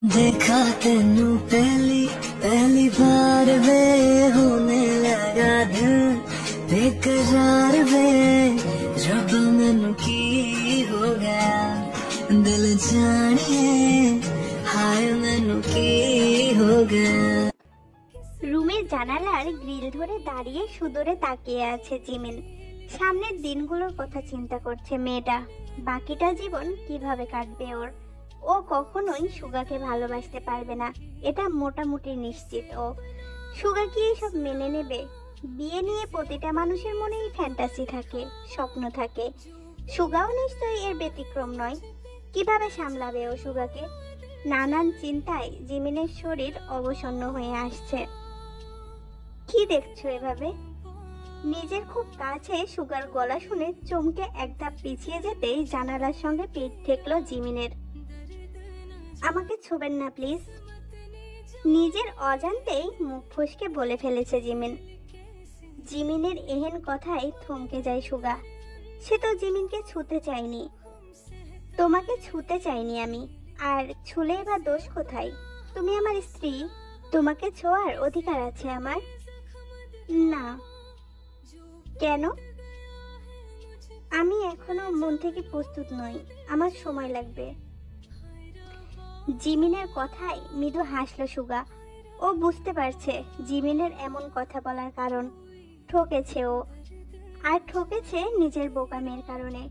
देखा तेनू पहली पहली बार वे होने लगा दिल बेकरार वे रब मैनू की हो गया दिल जानिए हाय मैनू की हो गया। রুমের জানালার গ্রিল ধরে দাঁড়িয়ে সুদূরে তাকিয়ে আছে জিমিন। সামনের দিনগুলোর কথা চিন্তা করছে মেয়েটা। বাকিটা জীবন কিভাবে কাটবে ওর। ও কখনোই সুগাকে ভালোবাসতে পারবে না, এটা মোটামুটি নিশ্চিত। ও সুগা কি এসব মেনে নেবে? বিয়ে নিয়ে প্রতিটা মানুষের মনেই ফ্যান্টাসি থাকে, স্বপ্ন থাকে। সুগাও নিশ্চয়ই এর ব্যতিক্রম নয়। কিভাবে সামলাবে ও সুগাকে? নানান চিন্তায় জিমিনের শরীর অবসন্ন হয়ে আসছে। কি দেখছো এভাবে? নিজের খুব কাছে সুগার গলা শুনে চমকে এক ধাপ পিছিয়ে যেতেই জানালার সঙ্গে পিঠ ঠেকলো জিমিনের। আমাকে ছোবেন না প্লিজ, নিজের অজান্তেই মুখ ফসকে বলে ফেলেছে জিমিন। জিমিনের এহেন কথায় থমকে যায় সুগা। সে তো জিমিনকে ছুতে চায়নি। তোমাকে ছুতে চাইনি আমি, আর ছুলে বা দোষ কোথায়? তুমি আমার স্ত্রী, তোমাকে ছোঁয়ার অধিকার আছে আমার। না। কেন? আমি এখনো মন থেকে প্রস্তুত নই, আমার সময় লাগবে। জিমিনের কথায় মৃদু হাসলো সুগা। ও বুঝতে পারছে জিমিনের এমন কথা বলার কারণ। ঠকেছে ও, আর ঠকেছে নিজের বোকামের কারণে।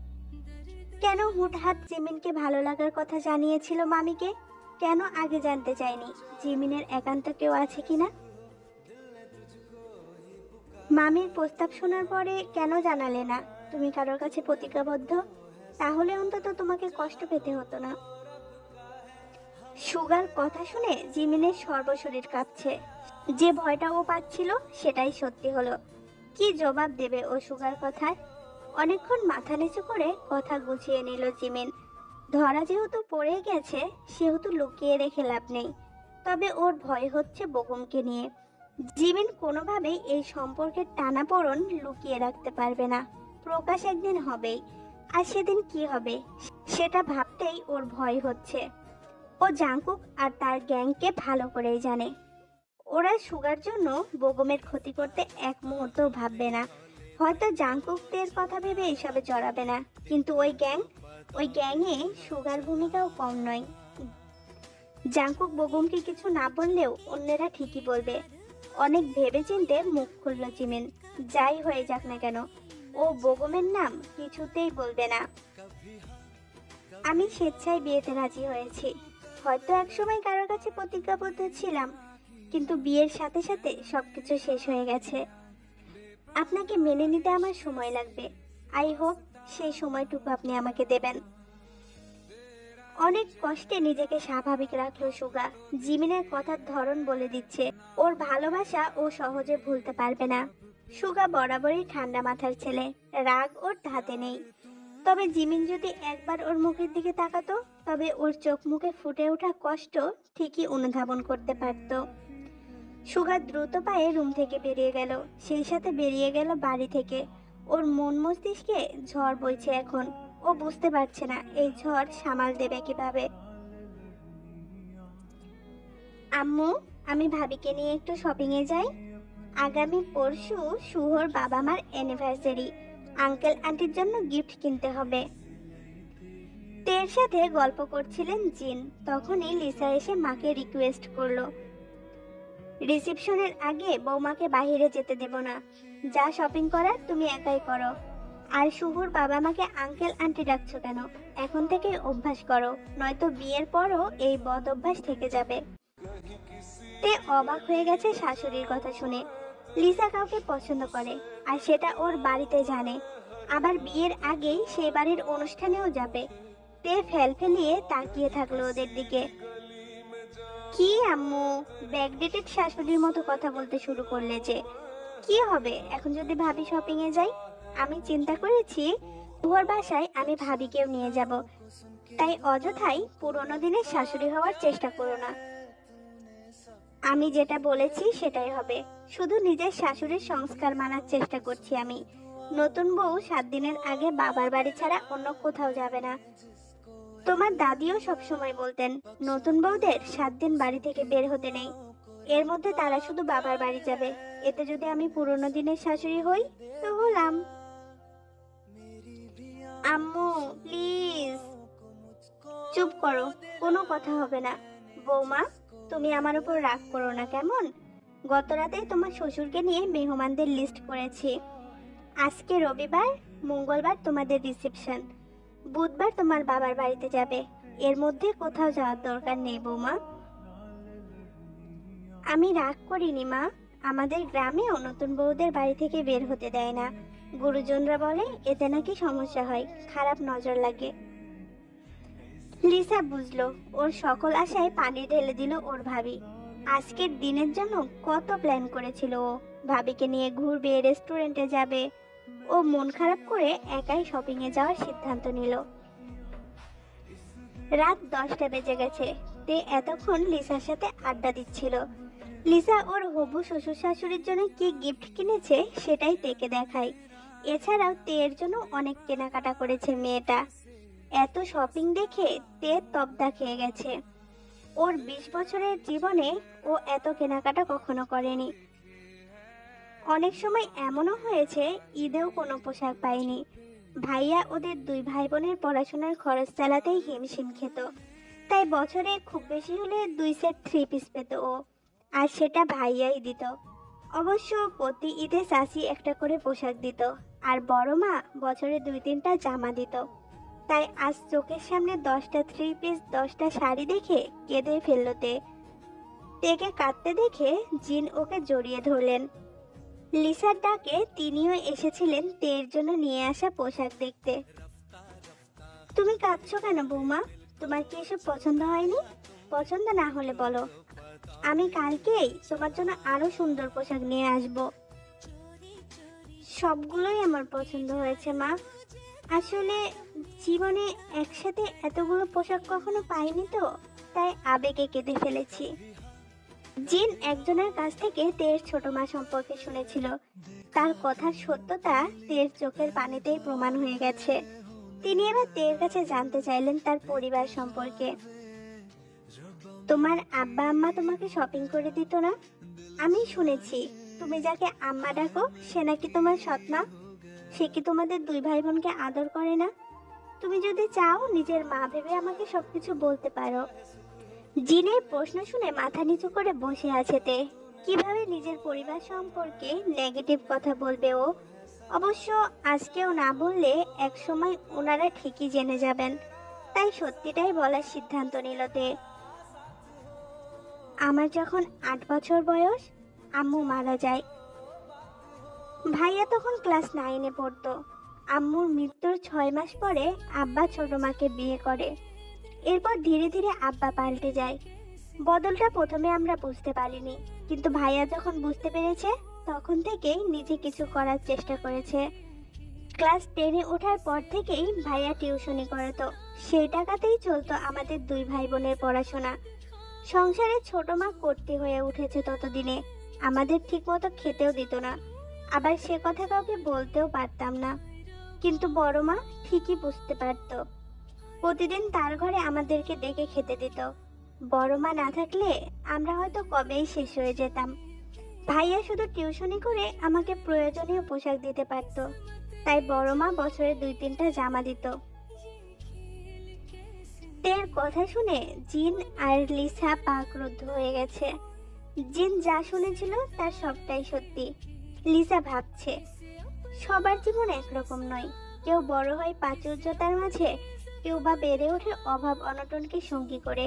কেন হুটহাট জিমিনকে ভালো লাগার কথা জানিয়েছিল মামিকে? কেন আগে জানতে চায়নি জিমিনের একান্ত কেউ আছে কিনা? মামির প্রস্তাব শোনার পরে কেন জানালে না তুমি কারোর কাছে প্রতিজ্ঞাবদ্ধ? তাহলে অন্তত তোমাকে কষ্ট পেতে হতো না। সুগার কথা শুনে জিমিনের সর্বশরীর কাঁপছে। যে ভয়টা ও পাচ্ছিল সেটাই সত্যি হলো। কি জবাব দেবে ও সুগার কথায়? অনেকক্ষণ মাথা নিচু করে কথা গুছিয়ে নিল জিমিন। ধরা যেহেতু পড়ে গেছে সেহেতু লুকিয়ে রেখে লাভ নেই। তবে ওর ভয় হচ্ছে বেগমকে নিয়ে। জিমিন কোনোভাবেই এই সম্পর্কের টানাপোড়েন লুকিয়ে রাখতে পারবে না। প্রকাশ একদিন হবেই, আর সেদিন কি হবে সেটা ভাবতেই ওর ভয় হচ্ছে। ও জাঙ্কুক আর তার গ্যাংকে ভালো করেই জানে। ওরা সুগার জন্য বেগমের ক্ষতি করতে এক মুহূর্তও ভাববে না। হয়তো জাঙ্কুকদের কথা ভেবে এসবে জড়াবে না, কিন্তু ওই গ্যাংয়ে সুগার ভূমিকাও কম নয়। জাঙ্কুক বেগমকে কিছু না বললেও অন্যেরা ঠিকই বলবে। অনেক ভেবেচিন্তে মুখ খুলল জিমিন। যাই হয়ে যাক না কেন ও বেগমের নাম কিছুতেই বলবে না। আমি স্বেচ্ছায় বিয়েতে রাজি হয়েছি। হয়তো একসময় কারোর কাছে প্রতিজ্ঞাবদ্ধ ছিলাম, কিন্তু বিয়ের সাথে সাথে সবকিছু শেষ হয়ে গেছে। আপনাকে মেনে নিতে আমার সময় লাগবে। আই হোপ সেই সময়টুকু আপনি আমাকে দেবেন। অনেক কষ্টে নিজেকে স্বাভাবিক রাখলো সুগা। জিমিনের কথার ধরন বলে দিচ্ছে ওর ভালোবাসা ও সহজে ভুলতে পারবে না। সুগা বরাবরই ঠান্ডা মাথার ছেলে, রাগ ওর ধাতে নেই। তবে জিমিন যদি একবার ওর মুখের দিকে তাকাতো, তবে ওর চোখ মুখে ফুটে ওঠা কষ্ট ঠিকই অনুধাবন করতে পারত। সুগা দ্রুত পায়ে রুম থেকে বেরিয়ে গেল, সেই সাথে বেরিয়ে গেল বাড়ি থেকে। ওর মন মস্তিষ্কে ঝড় বইছে এখন। ও বুঝতে পারছে না এই ঝড় সামাল দেবে কিভাবে। আম্মু, আমি ভাবিকে নিয়ে একটু শপিং এ যাই। আগামী পরশু শুভর বাবা মার অ্যানিভার্সারি। আঙ্কেল আন্টির জন্য গিফট কিনতে হবে। তের সাথে গল্প করছিলেন জিন, তখনই লিসা এসে মাকে রিকোয়েস্ট করলো, রিসেপশনের আগে বৌমাকে বাইরে যেতে দেব না। যা শপিং করার তুমি একাই করো। আর শুভর বাবা মাকে আঙ্কেল আন্টি ডাকছো কেন? এখন থেকে অভ্যাস করো, নয়তো বিয়ের পরও এই বদ অভ্যাস থেকে যাবে। তে অবাক হয়ে গেছে শাশুড়ির কথা শুনে। লিসা কাউকে পছন্দ করে, আর সেটা ওর বাড়িতে জানে। আবার বিয়ের আগেই সেই বাড়ির অনুষ্ঠানেও যাবে। তে ফেলফেলিয়ে তাকিয়ে থাকলো ওদের দিকে। কি আম্মু, ব্যাকডেটেড শাশুড়ির মতো কথা বলতে শুরু করলে যে? কি হবে এখন যদি ভাবি শপিং এ যাই? আমি চিন্তা করেছি ওর বাসায় আমি ভাবিকেও নিয়ে যাব। তাই অযথাই পুরোনো দিনের শাশুড়ি হওয়ার চেষ্টা করো না। আমি যেটা বলেছি সেটাই হবে। শুধু নিজের শাশুড়ির সংস্কার মানার চেষ্টা করছি আমি। নতুন বউ 7 দিনের আগে বাবার বাড়ি ছাড়া অন্য কোথাও যাবে না। তোমার দাদিও সবসময় বলতেন নতুন বউদের 7 দিন বাড়ি থেকে বের হতে নেই, এর মধ্যে তারা শুধু বাবার বাড়ি যাবে। এতে যদি আমি পুরনো দিনের শাশুড়ি হই তো হলাম। আম্মু প্লিজ চুপ করো, কোনো কথা হবে না। বৌমা, তুমি আমার উপর রাগ করো না কেমন? গত রাতেই তোমার শ্বশুরকে নিয়ে মেহমানদের লিস্ট করেছি। আজকে রবিবার, মঙ্গলবার তোমাদের রিসেপশন, বুধবার তোমার বাবার বাড়িতে যাবে। এর মধ্যে কোথাও যাওয়ার দরকার নেই বৌমা। আমি রাগ করিনি মা, আমাদের গ্রামেও নতুন বউদের বাড়ি থেকে বের হতে দেয় না। গুরুজনরা বলে এতে নাকি সমস্যা হয়, খারাপ নজর লাগে। লিসা বুঝলো ওর সকল আশায় পানি ঢেলে দিল ওর ভাবি। আজকের দিনের জন্য কত প্ল্যান করেছিল ও, ভাবিকে নিয়ে ঘুরবে, রেস্টুরেন্টে যাবে। ও মন খারাপ করে একাই শপিং এ যাওয়ার সিদ্ধান্ত নিল। রাত 10টা বেজে গেছে। তে এতক্ষণ লিসার সাথে আড্ডা দিচ্ছিল। লিসা ওর হবু শ্বশুর শাশুড়ির জন্য কি গিফট কিনেছে সেটাই তেকে দেখায়। এছাড়াও তের জন্য অনেক কেনাকাটা করেছে মেয়েটা। এত শপিং দেখে তে তবদা খেয়ে গেছে। ওর 20 বছরের জীবনে ও এত কেনাকাটা কখনো করেনি। অনেক সময় এমনও হয়েছে ঈদেও কোনো পোশাক পায়নি। ভাইয়া ওদের 2 ভাই বোনের পড়াশোনার খরচ চালাতেই হিমশিম খেত। তাই বছরে খুব বেশি হলে 2 সেট 3 পিস পেত ও, আর সেটা ভাইয়াই দিত। অবশ্য প্রতি ঈদে চাচি একটা করে পোশাক দিত, আর বড় মা বছরে 2-3টা জামা দিত। তাই আজ চোখের সামনে 10টা 3 পিস 10টা শাড়ি দেখে কেঁদে ফেলল তেকে কাঁদতে দেখে জিন ওকে জড়িয়ে ধরলেন। লিসার ডাকে তিনিও এসেছিলেন তের জন্য নিয়ে আসা পোশাক দেখতে। তুমি কাঁদছো কেন বৌমা? তোমার কি এসব পছন্দ হয়নি? পছন্দ না হলে বলো, আমি কালকেই তোমার জন্য আরো সুন্দর পোশাক নিয়ে আসব। সবগুলোই আমার পছন্দ হয়েছে মা। আসলে জীবনে একসাথে এতগুলো পোশাক কখনো পাইনি তো, তাই আবেগে কেঁদে ফেলেছি। জিন একজনের কাছ থেকে তের ছোট মা সম্পর্কে শুনেছিল। তার কথার সত্যতা তের চোখের পানিতেই প্রমাণ হয়ে গেছে। তিনি এবার তের কাছে জানতে চাইলেন তার পরিবার সম্পর্কে। তোমার আব্বা আম্মা তোমাকে শপিং করে দিত না? আমি শুনেছি তুমি যাকে আম্মা ডাকো সে নাকি তোমার সৎ মা। সে কি তোমাদের 2 ভাই বোনকে আদর করে না? তুমি যদি চাও নিজের মা ভেবে আমাকে সবকিছু বলতে পারো। জিনের প্রশ্ন শুনে মাথা নিচু করে বসে আছে তে। কিভাবে নিজের পরিবার সম্পর্কে নেগেটিভ কথা বলবে ও? অবশ্য আজকেও না বললে একসময় ওনারা ঠিকই জেনে যাবেন। তাই সত্যিটাই বলার সিদ্ধান্ত নিল তে। আমার যখন 8 বছর বয়স আম্মু মারা যায়। ভাইয়া তখন ক্লাস 9-এ পড়তো। আম্মুর মৃত্যুর 6 মাস পরে আব্বা ছোট মাকে বিয়ে করে। এরপর ধীরে ধীরে আব্বা পাল্টে যায়। বদলটা প্রথমে আমরা বুঝতে পারিনি, কিন্তু ভাইয়া যখন বুঝতে পেরেছে তখন থেকেই নিজে কিছু করার চেষ্টা করেছে। ক্লাস 10-এ ওঠার পর থেকেই ভাইয়া টিউশনি করাতো। সেই টাকাতেই চলতো আমাদের 2 ভাই বোনের পড়াশোনা। সংসারে ছোট মা করতে হয়ে উঠেছে ততদিনে। আমাদের ঠিকমতো খেতেও দিত না, আবার সে কথা কাউকে বলতেও পারতাম না। কিন্তু বড় মা ঠিকই বুঝতে পারতো। প্রতিদিন তার ঘরে আমাদেরকে ডেকে খেতে দিত। বড় মা না থাকলে আমরা হয়তো কবেই শেষ হয়ে যেতাম। ভাইয়া শুধু টিউশনি করে আমাকে প্রয়োজনীয় পোশাক দিতে পারত। তাই বড় মা বছরে 2-3টা জামা দিত। তের কথা শুনে জিন আর লিসা পাকরুদ্ধ হয়ে গেছে। জিন যা শুনেছিল তার সবটাই সত্যি। লিসা ভাবছে সবার জীবন একরকম নয়। কেউ বড় হয় প্রাচুর্যতার মাঝে, কেউ বা বেড়ে ওঠে অভাব অনটনকে সঙ্গী করে,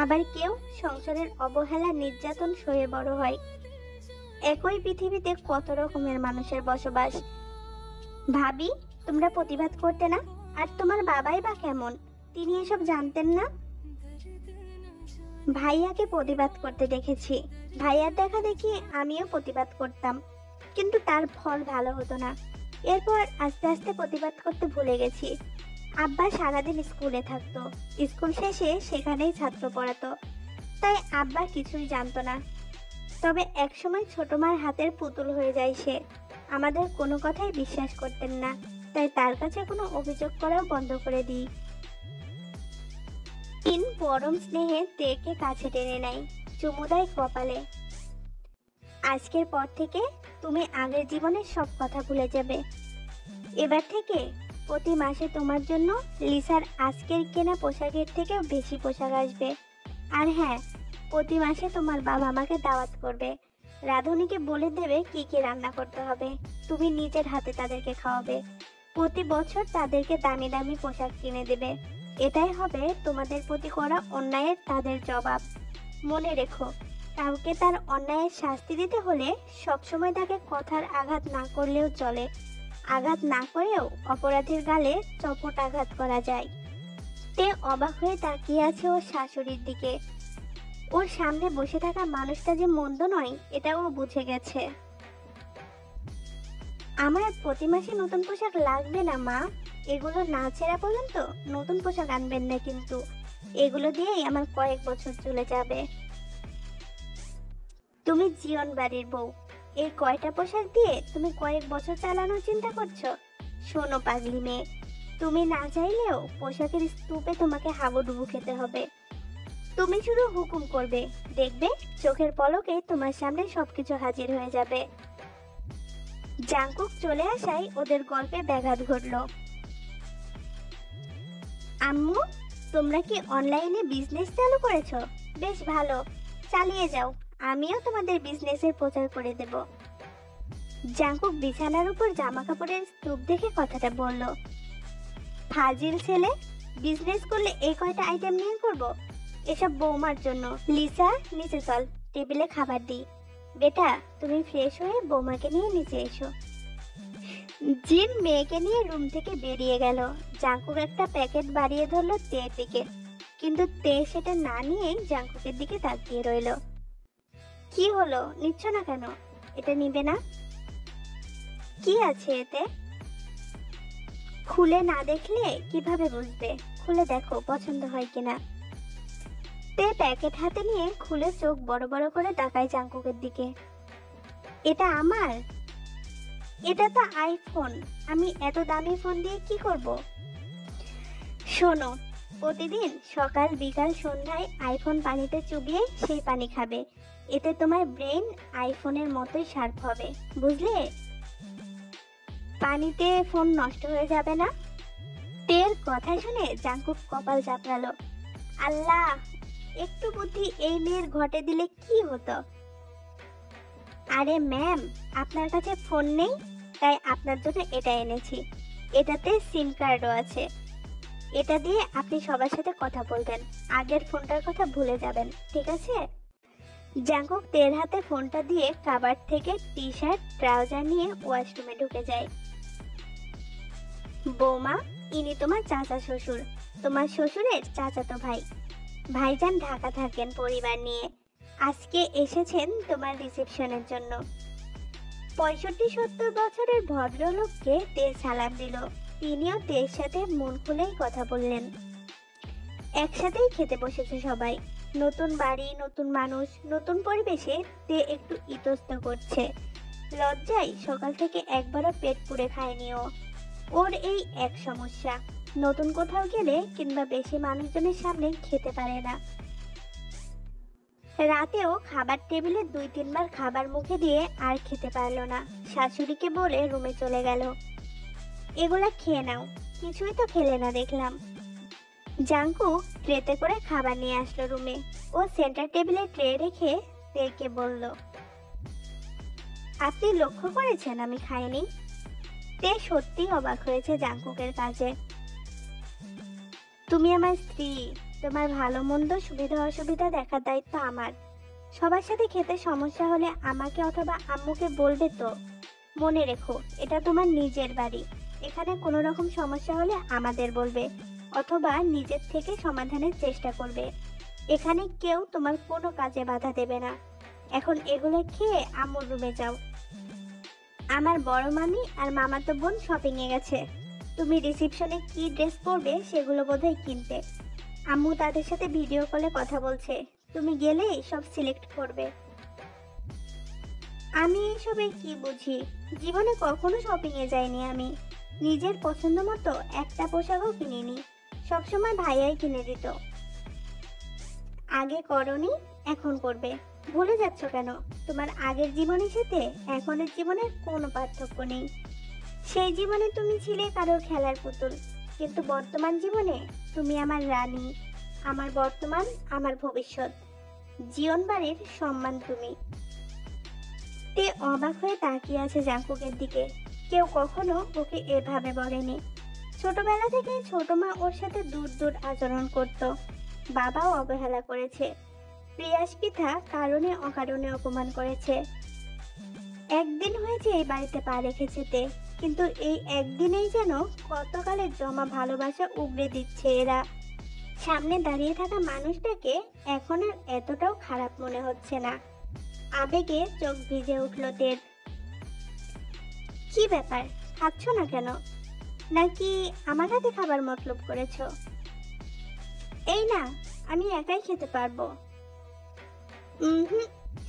আবার কেউ সংসারের অবহেলা নির্যাতন সয়ে বড় হয়। একই পৃথিবীতে কত রকমের মানুষের বসবাস। ভাবি, তোমরা প্রতিবাদ করতে না? আর তোমার বাবাই বা কেমন, তিনি এসব জানতেন না? ভাইয়াকে প্রতিবাদ করতে দেখেছি। ভাইয়ার দেখা দেখি আমিও প্রতিবাদ করতাম, কিন্তু তার ফল ভালো হতো না। এরপর আস্তে আস্তে প্রতিবাদ করতে ভুলে গেছি। আব্বা সারাদিন স্কুলে থাকতো, স্কুল শেষে সেখানেই ছাত্র পড়াতো, তাই আব্বা কিছুই জানতো না। তবে একসময় ছোট মার হাতের পুতুল হয়ে যায় সে। আমাদের কোনো কথাই বিশ্বাস করতেন না, তাই তার কাছে কোনো অভিযোগ করাও বন্ধ করে দিই। তিন পরম স্নেহে তেকে কাছে টেনে নেয়, চুমু দেয় কপালে। আজকের পর থেকে তুমি আগের জীবনের সব কথা ভুলে যাবে। এবার থেকে প্রতি মাসে তোমার জন্য লিসার আজকের কেনা পোশাকের থেকেও বেশি পোশাক আসবে। আর হ্যাঁ, প্রতি মাসে তোমার বাবা আমাকে দাওয়াত করবে। রাঁধুনিকে বলে দেবে কি কি রান্না করতে হবে, তুমি নিজের হাতে তাদেরকে খাওয়াবে। প্রতি বছর তাদেরকে দামি দামি পোশাক কিনে দেবে। এটাই হবে তোমাদের প্রতি করা অন্যায়ের তাদের জবাব। মনে রেখো, কাউকে তার অন্যায়ের শাস্তি দিতে হলে সবসময় তাকে কথার আঘাত না করলেও চলে। আঘাত না করেও অপরাধীর গালে চপট আঘাত করা যায়। তে অবাক হয়ে তাকিয়ে আছে ওর শাশুড়ির দিকে। ওর সামনে বসে থাকা মানুষটা যে মন্দ নয় এটা ও বুঝে গেছে। আমার প্রতি মাসে নতুন পোশাক লাগবে না মা, এগুলো না ছেঁড়া পর্যন্ত নতুন পোশাক আনবেন না, কিন্তু এগুলো দিয়েই আমার কয়েক বছর চলে যাবে। তুমি জীবন বাড়ির বউ, এই কয়টা পোশাক দিয়ে তুমি কয়েক বছর চালানোর চিন্তা করছো? শোনো পাগলি মেয়ে, তুমি না চাইলেও পোশাকের স্তূপে তোমাকে হাবুডুবু খেতে হবে। তুমি শুধু হুকুম করবে, দেখবে চোখের পলকে তোমার সামনে সবকিছু হাজির হয়ে যাবে। জাংকুক চলে আসায় ওদের গল্পে ব্যাঘাত ঘটলো। আম্মু, তোমরা কি অনলাইনে বিজনেস চালু করেছো? বেশ ভালো, চালিয়ে যাও, আমিও তোমাদের বিজনেসের প্রচার করে দেব। জাংকুক বিছানার উপর জামা কাপড়ের স্তূপ দেখে কথাটা বলল। ফাজিল ছেলে, বিজনেস করলে এই কয়টা আইটেম নিয়ে করব? এসব বৌমার জন্য। লিসা, নিচে চল, টেবিলে খাবার দিই। বেটা, তুমি ফ্রেশ হয়ে বৌমাকে নিয়ে নিচে এসো। জিন মেয়েকে নিয়ে রুম থেকে বেরিয়ে গেল। জাংকুক একটা প্যাকেট বাড়িয়ে ধরলো তের দিকে, কিন্তু তে সেটা না নিয়েই জাংকুকের দিকে তাকিয়ে রইল। কি হলো, নিচ্ছ না কেন? এটা নিবে না? কি আছে এতে? খুলে না দেখলে কিভাবে বুঝবে? খুলে দেখো পছন্দ হয় কিনা। তে প্যাকেট হাতে নিয়ে খুলে চোখ বড় বড় করে তাকায় জাংকুকের দিকে। এটা আমার? এটা তো আইফোন, আমি এত দামি ফোন দিয়ে কি করব? শোনো, প্রতিদিন সকাল বিকাল সন্ধ্যায় আইফোন পানিতে চুবিয়ে সেই পানি খাবে। এতে তোমার ব্রেন আইফোনের মতোই শার্প হবে, বুঝলে? পানিতে ফোন নষ্ট হয়ে যাবে না? তের কথা শুনে জাংকুক কপাল চাপড়ালো। আল্লাহ, একটু বুদ্ধি এই মেয়ের ঘটে দিলে কি হতো। আরে ম্যাম, আপনার কাছে ফোন নেই, তাই আপনার জন্য এটা এনেছি। এটাতে সিম কার্ডও আছে। এটা দিয়ে আপনি সবার সাথে কথা বলবেন। আগের ফোনটার কথা ভুলে যাবেন, ঠিক আছে? জাংকুক তের হাতে ফোনটা দিয়ে কাবার্ড থেকে টি শার্ট ট্রাউজার নিয়ে ওয়াশরুমে ঢুকে যায়। বৌমা, ইনি তোমার চাচা শ্বশুর, তোমার শ্বশুরের চাচাতো ভাই। ভাইজান ঢাকা থাকেন পরিবার নিয়ে, আজকে এসেছেন তোমার রিসেপশনের জন্য। 65-70 বছরের ভদ্রলোককে তে সালাম দিল। তিনিও তের সাথে মন খুলেই কথা বললেন। একসাথেই খেতে বসেছে সবাই। নতুন বাড়ি, নতুন মানুষ, নতুন পরিবেশে তে একটু ইতস্ত করছে। লজ্জায় সকাল থেকে একবারও পেট পুড়ে খায়নি ও। ওর এই এক সমস্যা, নতুন কোথাও গেলে কিংবা বেশি মানুষজনের সামনে খেতে পারে না। রাতেও খাবার টেবিলে 2-3 বার খাবার মুখে দিয়ে আর খেতে পারলো না। শাশুড়িকে বলে রুমে চলে গেল। এগুলা খেয়ে নাও, কিছুই তো খেলে না দেখলাম। জাংকু ট্রেতে করে খাবার নিয়ে আসলো রুমে। ও সেন্টার টেবিলে ট্রে রেখে তেকে বলল, আপনি লক্ষ্য করেছেন আমি খাইনি? তে সত্যি অবাক হয়েছে জাংকুকের কাজে। তুমি আমার স্ত্রী, তোমার ভালো মন্দ সুবিধা অসুবিধা দেখার দায়িত্ব আমার। সবার সাথে খেতে সমস্যা হলে আমাকে অথবা আম্মুকে বলবে তো। মনে রেখো, এটা তোমার নিজের বাড়ি। এখানে কোনো রকম সমস্যা হলে আমাদের বলবে, অথবা নিজের থেকে সমাধানের চেষ্টা করবে। এখানে কেউ তোমার কোনো কাজে বাধা দেবে না। এখন এগুলো খেয়ে আম্মুর রুমে যাও। আমার বড় মামি আর মামাতো বোন শপিং এ গেছে। তুমি রিসেপশনে কি ড্রেস পরবে সেগুলো বোধহয় কিনতে। আম্মু তাদের সাথে ভিডিও কলে কথা বলছে, তুমি গেলেই সব সিলেক্ট করবে। আমি এসবে কি বুঝি? জীবনে কখনো শপিং এ যাইনি আমি। নিজের পছন্দ মতো একটা পোশাকও কিনিনি, সবসময় ভাইয়াই কিনে দিত। আগে করনি, এখন করবে। ভুলে যাচ্ছ কেন? তোমার আগের জীবনের সাথে এখনের জীবনের কোনো পার্থক্য নেই। সেই জীবনে তুমি ছিলে কারোর খেলার পুতুল, কিন্তু বর্তমান জীবনে তুমি আমার রানী, আমার বর্তমান, আমার ভবিষ্যৎ। জীবন বাড়ির সম্মান তুমি। তে অবাক হয়ে তাকিয়ে আছে জাঙ্কুকের দিকে। কেউ কখনো ওকে এভাবে বলেনি। ছোটবেলা থেকে ছোট মা ওর সাথে দূর দূর আচরণ করত, বাবাও অবহেলা করেছে, প্রিয়াস পিতা কারণে অকারণে অপমান করেছে। একদিন হয়েছে এই বাড়িতে পা রেখেছে তে, কিন্তু এই একদিনেই যেন কতকালের জমা ভালোবাসা উগড়ে দিচ্ছে এরা। সামনে দাঁড়িয়ে থাকা মানুষটাকে এখন আর এতটাও খারাপ মনে হচ্ছে না। আবেগে চোখ ভিজে উঠল তের। কি ব্যাপার, খাচ্ছ না কেন? নাকি আমার হাতে খাবার মতলব করেছ? এই না, আমি একাই খেতে পারবো। হুম,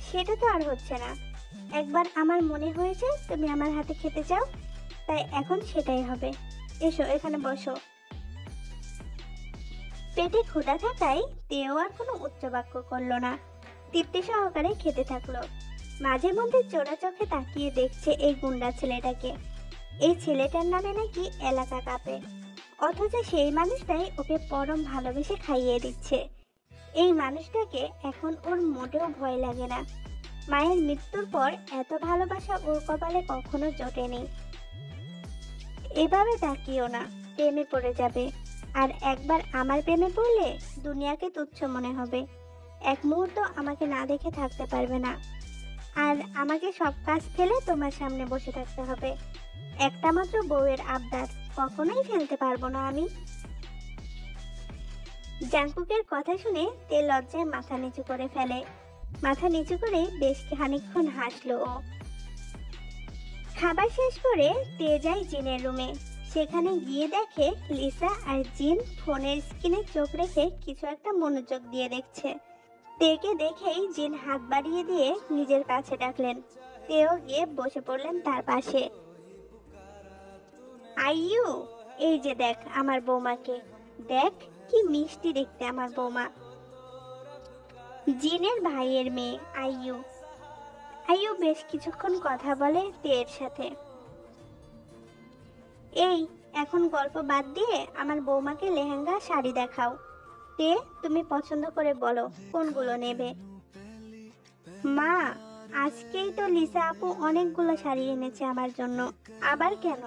সেটা তো আর হচ্ছে না। একবার আমার মনে হয়েছে তুমি আমার হাতে খেতে চাও, তাই এখন সেটাই হবে। এসো, এখানে বসো। পেটে ক্ষুধা থাকায় তেও আর কোনো উচ্চবাক্য করলো না, তৃপ্তি সহকারে খেতে থাকলো। মাঝে মধ্যে চোরা চোখে তাকিয়ে দেখছে এই গুন্ডা ছেলেটাকে। এই ছেলেটার নামে নাকি এলাকা কাঁপে, অথচ সেই মানুষটাই ওকে পরম ভালোবেসে খাইয়ে দিচ্ছে। এই মানুষটাকে এখন ওর মোটেও ভয় লাগে না। মায়ের মৃত্যুর পর এত ভালোবাসা ওর কপালে কখনো জোটেনি। এভাবে তাকিও না, প্রেমে পড়ে যাবে। আর একবার আমার প্রেমে পড়লে দুনিয়াকে তুচ্ছ মনে হবে। এক মুহূর্ত আমাকে না দেখে থাকতে পারবে না। আর আমাকে সব কাজ ফেলে তোমার সামনে বসে থাকতে হবে। একটা মাত্র বউয়ের আবদার কখনোই ফেলতে পারবো না আমি। জাঙ্কুকের কথা শুনে তে লজ্জায় মাথা নিচু করে ফেলে। মাথা নিচু করে বেশ খানিকক্ষণ হাসলো ও। খাবার শেষ করে তে যায় জিনের রুমে। সেখানে গিয়ে দেখে লিসা আর জিন ফোনের স্ক্রিনে চোখ রেখে কিছু একটা মনোযোগ দিয়ে দেখছে। তেকে দেখেই জিন হাত বাড়িয়ে দিয়ে নিজের কাছে ডাকলেন। তেও গিয়ে বসে পড়লেন তার পাশে। আইয়ু, এই যে দেখ আমার বৌমাকে, দেখ কি মিষ্টি দেখতে আমার বৌমা। জিনের ভাইয়ের মেয়ে আইয়ু। আইয়ু বেশ কিছুক্ষণ কথা বলে তের সাথে। এই, এখন গল্প বাদ দিয়ে আমার বৌমাকে লেহেঙ্গা শাড়ি দেখাও। তে, তুমি পছন্দ করে বলো কোনগুলো নেবে। মা, আজকেই তো লিসা আপু অনেকগুলো শাড়ি এনেছে আমার জন্য। আবার কেন?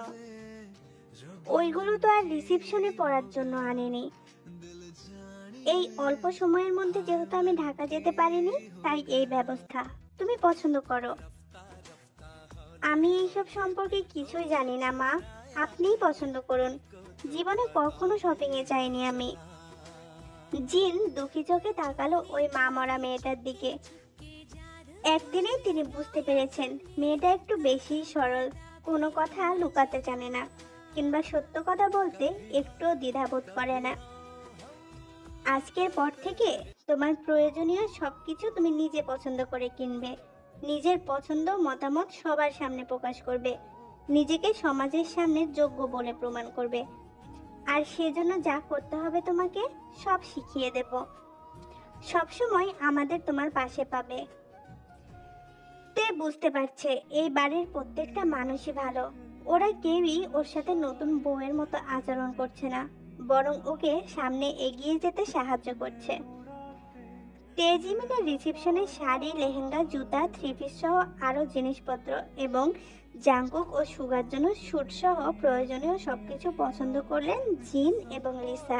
ওইগুলো তো আর রিসেপশনে পরার জন্য আনেনি। এই অল্প সময়ের মধ্যে যেহেতু আমি ঢাকা যেতে পারিনি, তাই এই ব্যবস্থা। তুমি পছন্দ করো। আমি এইসব সম্পর্কে কিছুই জানি না মা, আপনিই পছন্দ করুন। জীবনে কখনো শপিং এ যাইনি আমি। জিন দুঃখী চোখে তাকালো ওই মা মরা মেয়েটার দিকে। একদিনেই তিনি বুঝতে পেরেছেন মেয়েটা একটু বেশি সরল, কোনো কথা লুকাতে জানে না, কিংবা সত্য কথা বলতে একটুও দ্বিধাবোধ করে না। আজকের পর থেকে তোমার প্রয়োজনীয় সবকিছু তুমি নিজে পছন্দ করে কিনবে, নিজের পছন্দ মতামত সবার সামনে প্রকাশ করবে, নিজেকে সমাজের সামনে যোগ্য বলে প্রমাণ করবে। আর সেজন্য যা করতে হবে তোমাকে সব শিখিয়ে দেব। সবসময় আমাদের তোমার পাশে পাবে। তে বুঝতে পারছে এই বাড়ির প্রত্যেকটা মানুষই ভালো। ওরা কেউই ওর সাথে নতুন বউয়ের মতো আচরণ করছে না, বরং ওকে সামনে এগিয়ে যেতে সাহায্য করছে। তেজিমিনের রিসেপশনে শাড়ি, লেহেঙ্গা, জুতা, থ্রি পিস সহ আরো জিনিসপত্র এবং জাঙ্কুক ও সুগার জন্য স্যুট সহ প্রয়োজনীয় সবকিছু পছন্দ করলেন জিন এবং লিসা।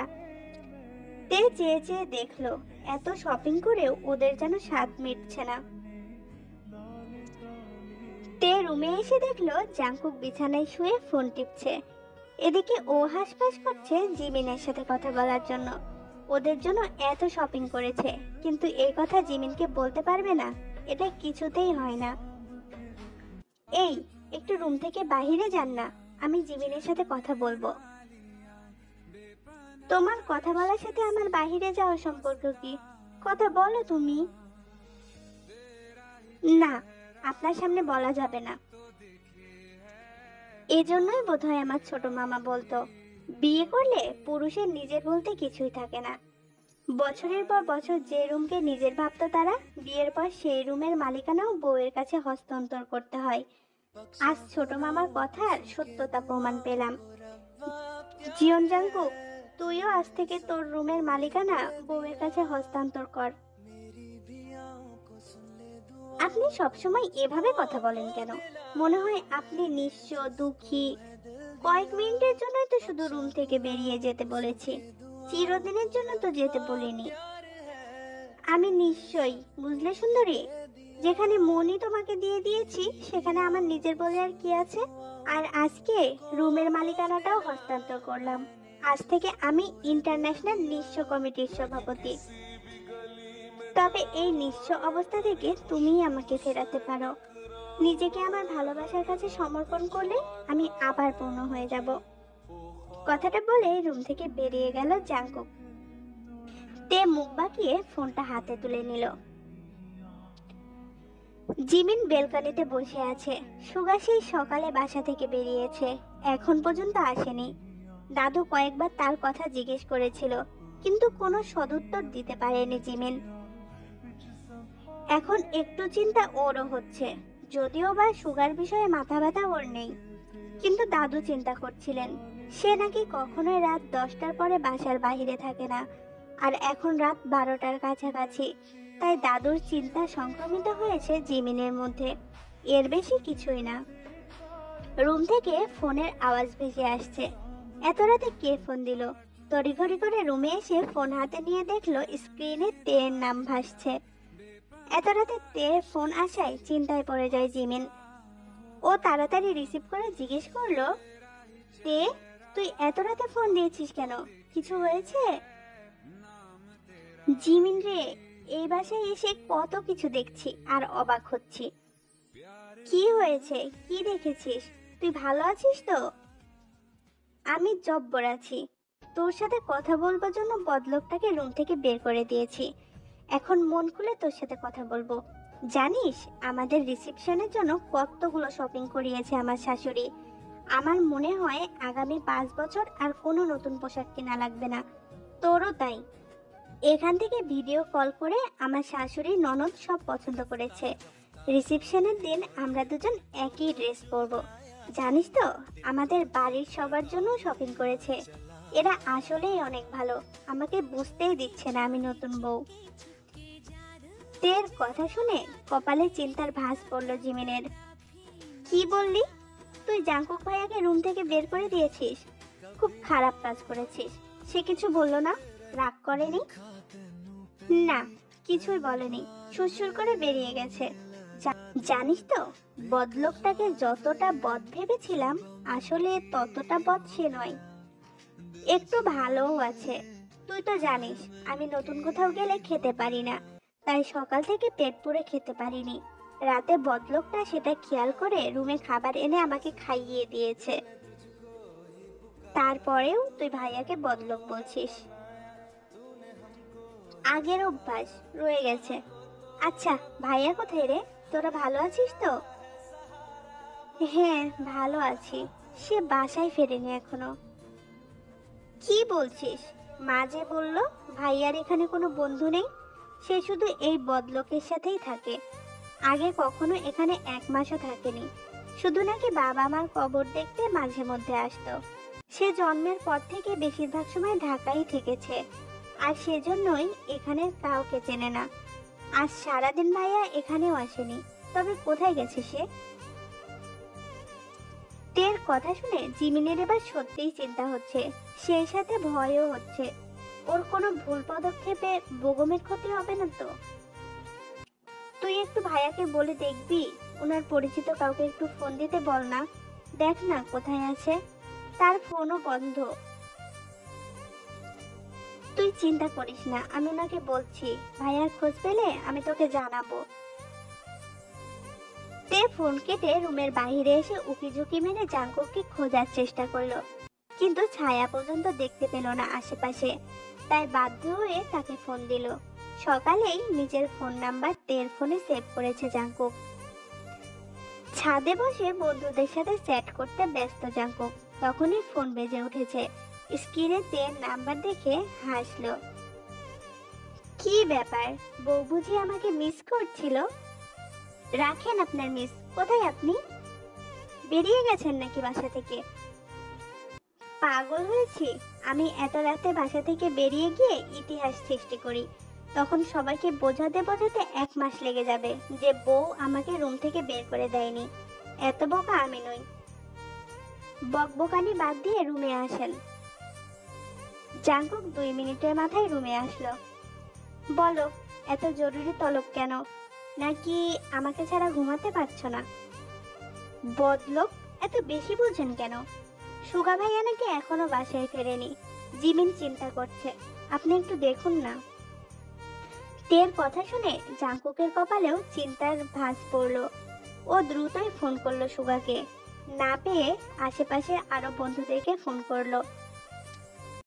তে চেয়ে চেয়ে দেখলো এত শপিং করেও ওদের যেন স্বাদ মিটছে না। তে রুমে এসে দেখলো জাঙ্কুক বিছানায় শুয়ে ফোন টিপছে। এদিকে ও হাসপাস করছে জিমিনের সাথে কথা বলার জন্য। ওদের জন্য এত শপিং করেছে, কিন্তু এই কথা জিমিনকে বলতে পারবে না, এটা কিছুতেই হয় না। এই, একটু রুম থেকে বাইরে যান না, আমি জিমিনের সাথে কথা বলবো। তোমার কথা বলার সাথে আমার বাইরে যাওয়ার সম্পর্ক কি? কথা বলো তুমি। না, আপনার সামনে বলা যাবে না। এজন্যই বোধহয় আমার ছোট মামা বলতো, বিয়ে করলে পুরুষের নিজের বলতে কিছুই থাকে না। বছরের পর বছর যে রুমকে নিজের ভাবতো তারা, বিয়ের পর সেই রুমের মালিকানাও বউয়ের কাছে হস্তান্তর করতে হয়। আজ ছোট মামার কথার সত্যতা প্রমাণ পেলাম। জিয়ন জাংকুক, তুইও আজ থেকে তোর রুমের মালিকানা বউয়ের কাছে হস্তান্তর কর। আপনি সবসময় এভাবে কথা বলেন কেন? মনে হয় আপনি নিঃস্ব, দুঃখী। কয়েক মিনিটের জন্যই তো শুধু রুম থেকে বেরিয়ে যেতে বলেছি, চিরদিনের জন্য তো যেতে বলিনি। আমি নিশ্চয়ই, বুঝলে সুন্দরী, যেখানে মনই তোমাকে দিয়ে দিয়েছি সেখানে আমার নিজের বলে আর কি আছে। আর আজকে রুমের মালিকানাটাও হস্তান্তর করলাম। আজ থেকে আমি ইন্টারন্যাশনাল নিঃস্ব কমিটির সভাপতি। তবে এই নিঃস্ব অবস্থা থেকে তুমিই আমাকে ফেরাতে পারো। নিজেকে আমার ভালোবাসার কাছে সমর্পণ করলে আমি আবার পূর্ণ হয়ে যাব। কথাটা বলে রুম থেকে বেরিয়ে গেল জাংকুক। তে মুখ বাঁকিয়ে ফোনটা হাতে তুলে নিল। জিমিন বেলকনিতে বসে আছে। সুগা সেই সকালে বাসা থেকে বেরিয়েছে, এখন পর্যন্ত আসেনি। দাদু কয়েকবার তার কথা জিজ্ঞেস করেছিল, কিন্তু কোনো সদুত্তর দিতে পারেনি জিমিন। এখন একটু চিন্তা ওরও হচ্ছে, যদিও বা সুগার বিষয়ে মাথা ব্যথা ওর নেই, কিন্তু দাদু চিন্তা করছিলেন। সে নাকি কখনোই রাত 10টার পরে বাসার বাইরে থাকে না, আর এখন রাত 12টার কাছাকাছি। তাই দাদুর চিন্তা সংক্রমিত হয়েছে জিমিনের মধ্যে, এর বেশি কিছুই না। রুম থেকে ফোনের আওয়াজ ভেসে আসছে। এত রাতে কে ফোন দিল? তড়িঘড়ি করে রুমে এসে ফোন হাতে নিয়ে দেখলো স্ক্রিনে তের নাম ভাসছে। এত রাতে তের ফোন আসায় চিন্তায় পড়ে যায় জিমিন। ও তাড়াতাড়ি রিসিভ করে জিজ্ঞেস করলো, তে, তুই এত রাতে ফোন দিয়েছিস কেন? কিছু হয়েছে? জিমিন রে, এই বাসায় এসে কত কিছু দেখছি আর অবাক হচ্ছি। কি হয়েছে? কি দেখেছিস? তুই ভালো আছিস তো? আমি জব্বর আছি। তোর সাথে কথা বলবার জন্য বদলোকটাকে রুম থেকে বের করে দিয়েছি। এখন মন খুলে তোর সাথে কথা বলবো। জানিস আমাদের রিসেপশনের জন্য কতগুলো শপিং করিয়েছে আমার শাশুড়ি। আমার মনে হয় আগামী 5 বছর আর কোনো নতুন পোশাক কেনা লাগবে না। তোরও তাই। এখান থেকে ভিডিও কল করে আমার শাশুড়ি ননদ সব পছন্দ করেছে। রিসেপশনের দিন আমরা দুজন একই ড্রেস পরবো। জানিস তো আমাদের বাড়ির সবার জন্য শপিং করেছে। এরা আসলেই অনেক ভালো, আমাকে বুঝতেই দিচ্ছে না আমি নতুন বউ। তের কথা শুনে কপালে চিন্তার ভাঁজ পড়লো জিমিনের। কি বললি? তুই জাংকুক ভাইয়াকে রুম থেকে বের করে দিয়েছিস? খুব খারাপ কাজ করেছিস। সে কিছু বললো না? রাগ করেনি? না, কিছুই বলেনি। সুরসুর করে বেরিয়ে গেছে। জানিস তো বদলোকটাকে যতটা বদ ভেবেছিলাম আসলে ততটা বদ সে নয়, একটু ভালোও আছে। তুই তো জানিস আমি নতুন কোথাও গেলে খেতে পারি না, তাই সকাল থেকে পেট পুরে খেতে পারিনি। রাতে বদলোকটা সেটা খেয়াল করে রুমে খাবার এনে আমাকে খাইয়ে দিয়েছে। তারপরেও তুই ভাইয়াকে বদলোক বলছিস। আগের অভ্যাস রয়ে গেছে। আচ্ছা ভাইয়া কোথায় রে? তোরা ভালো আছিস তো? হ্যাঁ ভালো আছি। সে বাসায় ফেরেনি এখনো। কি বলছিস? মা যে বললো ভাইয়ার এখানে কোনো বন্ধু নেই, সে শুধু এই বদলোকের সাথেই থাকে। আগে কখনো এখানে 1 মাসও থাকেনি। শুধু নাকি বাবা মার কবর দেখতে মাঝে মধ্যে আসতো। সে জন্মের পর থেকে বেশিরভাগ সময় ঢাকায় থেকেছে, আর সেজন্যই এখানে কাউকে চেনে না। আজ সারাদিন ভাইয়া এখানেও আসেনি। তবে কোথায় গেছে সে? তের কথা শুনে জিমিনের এবার সত্যিই চিন্তা হচ্ছে, সেই সাথে ভয়ও হচ্ছে। ওর কোনো ভুল পদক্ষেপে বেগমের ক্ষতি হবে না তো? তুই একটু ভাইয়াকে বলে দেখবি, ওনার পরিচিত কাউকে একটু ফোন দিতে বল না। দেখ না কোথায় আছে। তার ফোনও বন্ধ। তুই চিন্তা করিস না, আমি ওনাকে বলছি। ভাইয়ার খোঁজ পেলে আমি তোকে জানাবো। তে ফোন কেটে রুমের বাইরে এসে উকিঝুঁকি মেরে জাংকুককে খোঁজার চেষ্টা করলো, কিন্তু ছায়া পর্যন্ত দেখতে পেল না আশেপাশে। তাই বাধ্য হয়ে তাকে ফোন দিল। সকালেই নিজের ফোন নাম্বার তের ফোনে সেভ করেছে জাংকুক। ছাদে বসে বন্ধুদের সাথে চ্যাট করতে ব্যস্ত জাংকুক। তখনই ফোন বেজে উঠেছে। স্ক্রিনে তের নাম্বার দেখে হাসলো। কি ব্যাপার, বউ বুঝি আমাকে মিস করছিল? রাখেন আপনার মিস। কোথায় আপনি? বেরিয়ে গেছেন নাকি বাসা থেকে? পাগল হয়েছি? আমি এত রাতে বাসা থেকে বেরিয়ে গিয়ে ইতিহাস সৃষ্টি করি, তখন সবাইকে বোঝাতে বোঝাতে 1 মাস লেগে যাবে যে বউ আমাকে রুম থেকে বের করে দেয়নি। এত বোকা আমি নই। বকবকানি বাদ দিয়ে রুমে আসেন। জাঙ্কুক 2 মিনিটের মাথায় রুমে আসলো। বলো, এত জরুরি তলব কেন? নাকি আমাকে ছাড়া ঘুমাতে পারছো না? বদলোক, এত বেশি বুঝেন কেন? সুগা ভাইয়া নাকি এখনো বাসায় ফেরেনি। জিমিন চিন্তা করছে, আপনি একটু দেখুন না। তের কথা শুনে জাঙ্কুকের কপালেও চিন্তার ভাঁজ পড়লো। ও দ্রুতই ফোন করলো সুগাকে। না পেয়ে আশেপাশে আরো বন্ধুদেরকে ফোন করলো।